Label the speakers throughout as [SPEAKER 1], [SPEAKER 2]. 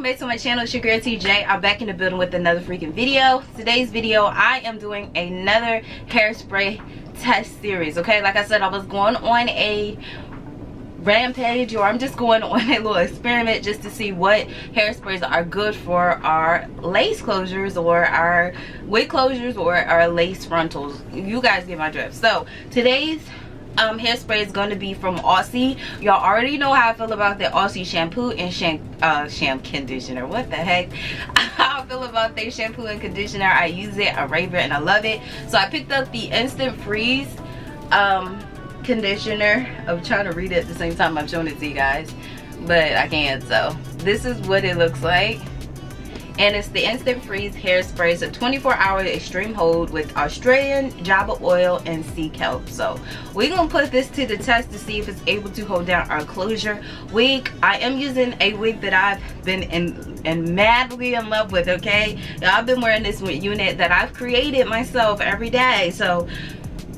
[SPEAKER 1] back to my channel. It's your girl TJ. I'm back in the building with another freaking video. Today's video, I am doing another hairspray test series. Okay, like I said, I was going on a rampage, or I'm just going on a little experiment just to see what hairsprays are good for our lace closures or our wig closures or our lace frontals. You guys get my drift. So today's hairspray is going to be from Aussie. Y'all already know how I feel about the Aussie shampoo and sham conditioner. What the heck? How I feel about their shampoo and conditioner. I use it, I rave it, and I love it. So I picked up the Instant Freeze conditioner. I'm trying to read it at the same time I'm showing it to you guys, but I can't. So this is what it looks like, and it's the Instant Freeze hairspray. It's a 24-hour extreme hold with Australian jojoba oil and sea kelp. So we're gonna put this to the test to see if it's able to hold down our closure wig. I am using a wig that I've been madly in love with. Okay, I've been wearing this unit that I've created myself every day. So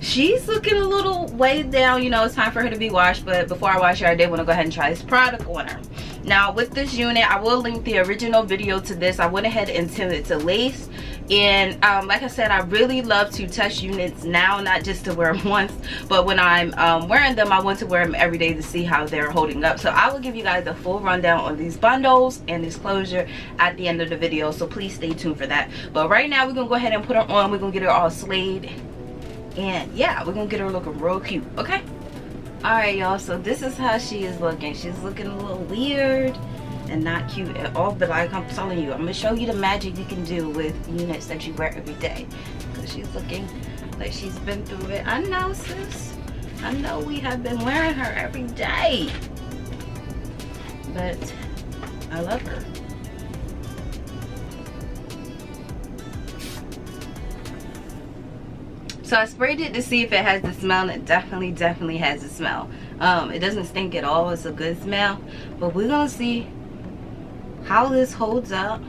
[SPEAKER 1] she's looking a little weighed down. You know, it's time for her to be washed, but before I wash her, I did want to go ahead and try this product on her. Now with this unit, I will link the original video to this. I went ahead and tinted to lace, and like I said, I really love to test units now, not just to wear them once, but when I'm wearing them, I want to wear them every day to see how they're holding up. So I will give you guys the full rundown on these bundles and this closure at the end of the video, so please stay tuned for that. But right now, we're gonna go ahead and put her on. We're gonna get her all slayed, and yeah, we're gonna get her looking real cute. Okay, all right y'all, so this is how she is looking. She's looking a little weird and not cute at all, but like I'm telling you, I'm gonna show you the magic you can do with units that you wear every day, because she's looking like she's been through it. I know, sis, I know we have been wearing her every day, but I love her. So I sprayed it to see if it has the smell, and it definitely has the smell. It doesn't stink at all. It's a good smell. But we're gonna see how this holds up.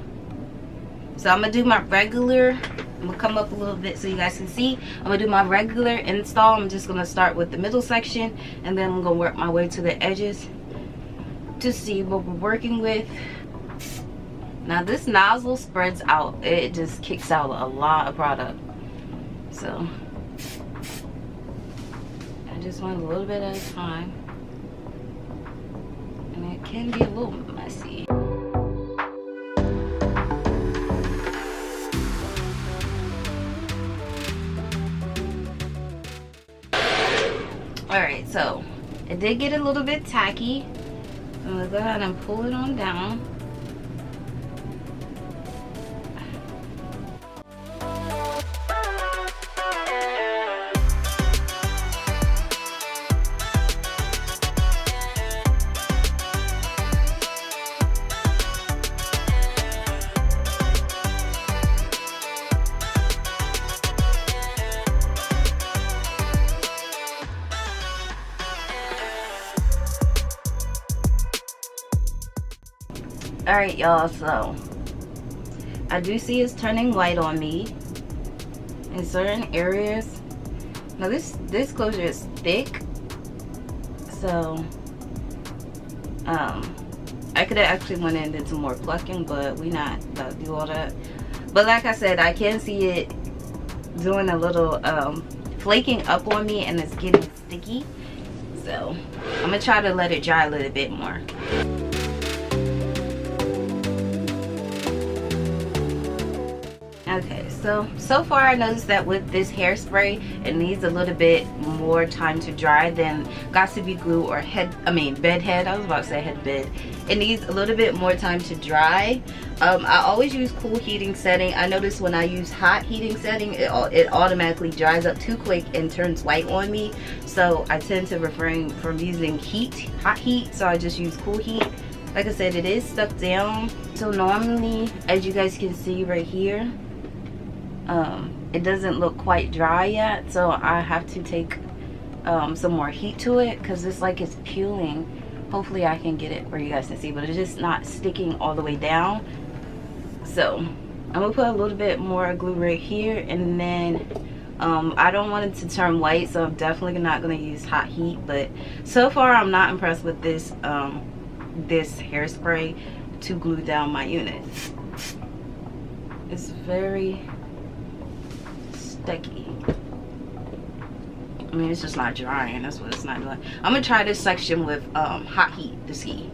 [SPEAKER 1] So I'm gonna do my regular, I'm gonna come up a little bit so you guys can see. I'm gonna do my regular install. I'm just gonna start with the middle section, and then I'm gonna work my way to the edges to see what we're working with. Now this nozzle spreads out. It just kicks out a lot of product. So I just want a little bit at a time, and it can be a little messy. Alright, so it did get a little bit tacky. I'm gonna go ahead and pull it on down. Alright y'all, so I do see it's turning white on me in certain areas. Now this closure is thick, so I could have actually went in and did some more plucking, but we not about to do all that. But like I said, I can see it doing a little flaking up on me, and it's getting sticky. So I'm gonna try to let it dry a little bit more. Okay, so far I noticed that with this hairspray, it needs a little bit more time to dry than 𝚑𝚘 glue or bed head. I was about to say head bed. It needs a little bit more time to dry. I always use cool heating setting. I notice when I use hot heating setting, it automatically dries up too quick and turns white on me. So I tend to refrain from using hot heat. So I just use cool heat. Like I said, it is stuck down. So normally, as you guys can see right here, it doesn't look quite dry yet, so I have to take some more heat to it, because it's like it's peeling. Hopefully I can get it where you guys can see, but it's just not sticking all the way down. So I'm gonna put a little bit more glue right here, and then I don't want it to turn white, so I'm definitely not going to use hot heat. But so far I'm not impressed with this this hairspray. to glue down my unit. It's very sticky. I mean, it's just not drying. That's what it's not doing. I'm gonna try this section with hot heat to see.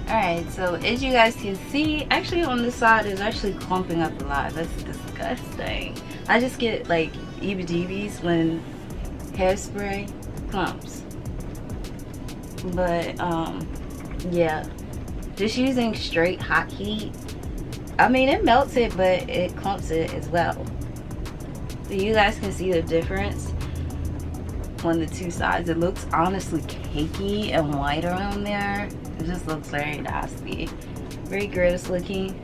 [SPEAKER 1] Alright, so as you guys can see, actually on this side is actually clumping up a lot. That's disgusting. I just get like heebie-jeebies when hairspray clumps. But yeah, just using straight hot heat, I mean, it melts it, but it clumps it as well. So you guys can see the difference on the two sides. It looks honestly cakey and white around there. It just looks very nasty, very gross looking.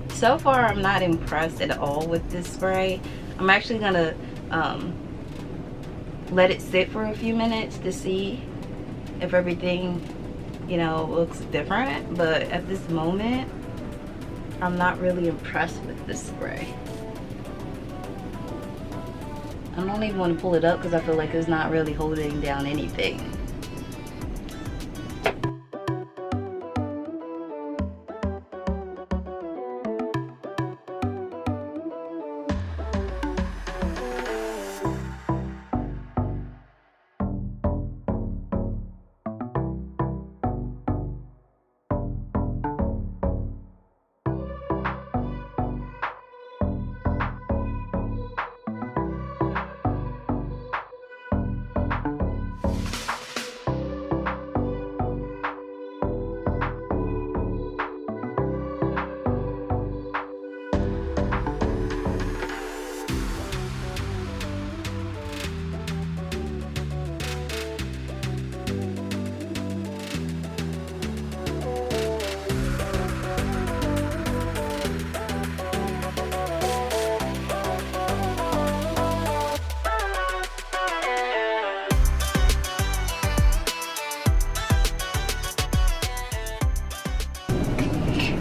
[SPEAKER 1] So far I'm not impressed at all with this spray. I'm actually gonna let it sit for a few minutes to see if everything, you know, looks different. But at this moment I'm not really impressed with this spray. I don't even want to pull it up because I feel like it's not really holding down anything.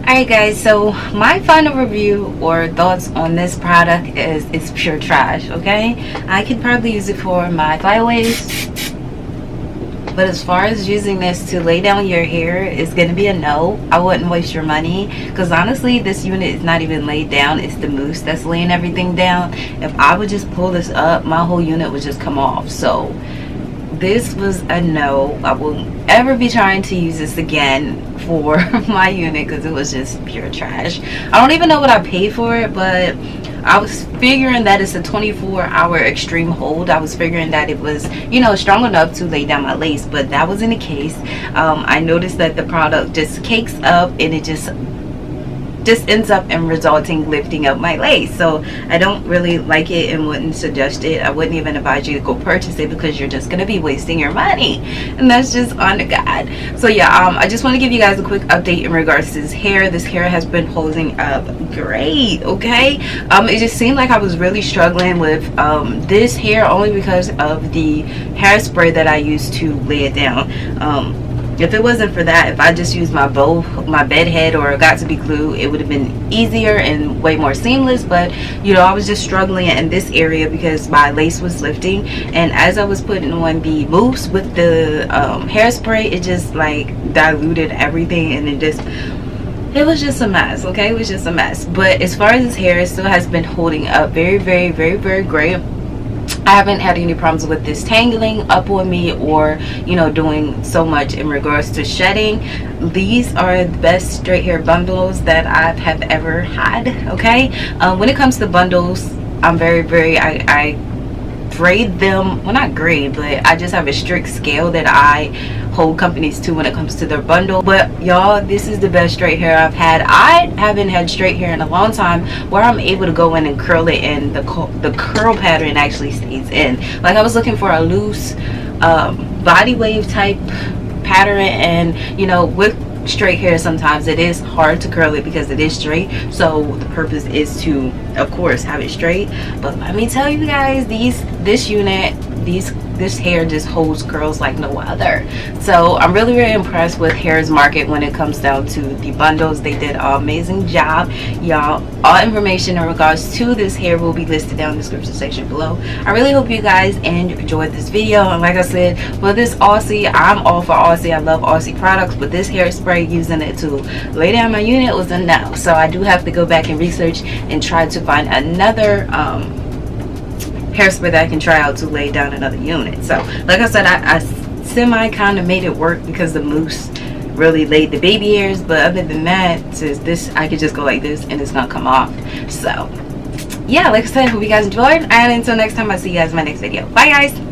[SPEAKER 1] Alright guys, so my final review or thoughts on this product is it's pure trash, okay? I could probably use it for my flyaways, but as far as using this to lay down your hair, it's gonna be a no. I wouldn't waste your money because honestly this unit is not even laid down. It's the mousse that's laying everything down. If I would just pull this up, my whole unit would just come off. So this was a no. I won't ever be trying to use this again for my unit because it was just pure trash. I don't even know what I paid for it, but I was figuring that it's a 24-hour extreme hold. I was figuring that it was, you know, strong enough to lay down my lace, but that wasn't the case. I noticed that the product just cakes up and it just ends up in resulting lifting up my lace. So I don't really like it and wouldn't suggest it. I wouldn't even advise you to go purchase it because you're just going to be wasting your money, and that's just on to God. So yeah, I just want to give you guys a quick update in regards to this hair. This hair has been holding up great, okay? It just seemed like I was really struggling with this hair only because of the hairspray that I used to lay it down. If it wasn't for that, if I just used my bed head or got2b glue, it would have been easier and way more seamless. But you know, I was just struggling in this area because my lace was lifting, and as I was putting on the mousse with the hairspray, it just like diluted everything, and it was just a mess, okay? It was just a mess. But as far as this hair, it still has been holding up very, very, very, very great. I haven't had any problems with this tangling up on me or, you know, doing so much in regards to shedding. These are the best straight hair bundles that I have ever had, okay? When it comes to bundles, I'm very, I grade them, well, not grade, but I just have a strict scale that I hold companies to when it comes to their bundle. But y'all, this is the best straight hair I've had. I haven't had straight hair in a long time where I'm able to go in and curl it, and the curl pattern actually stays in. Like, I was looking for a loose body wave type pattern, and you know, with straight hair, sometimes it is hard to curl it because it is straight. So the purpose is to, of course, have it straight. But let me tell you guys, this unit, this hair just holds curls like no other. So I'm really impressed with Hairsmarket when it comes down to the bundles. They did an amazing job, y'all. All information in regards to this hair will be listed down in the description section below. I really hope you guys enjoyed this video, and like I said, for this Aussie, I'm all for Aussie. I love Aussie products, but this hairspray, using it to lay down my unit, was a no. So I do have to go back and research and try to find another hairspray that I can try out to lay down another unit. So like I said, I semi kind of made it work because the mousse really laid the baby hairs, but other than that, since this, I could just go like this and it's gonna come off. So yeah, like I said, hope you guys enjoyed, and until next time, I'll see you guys in my next video. Bye guys.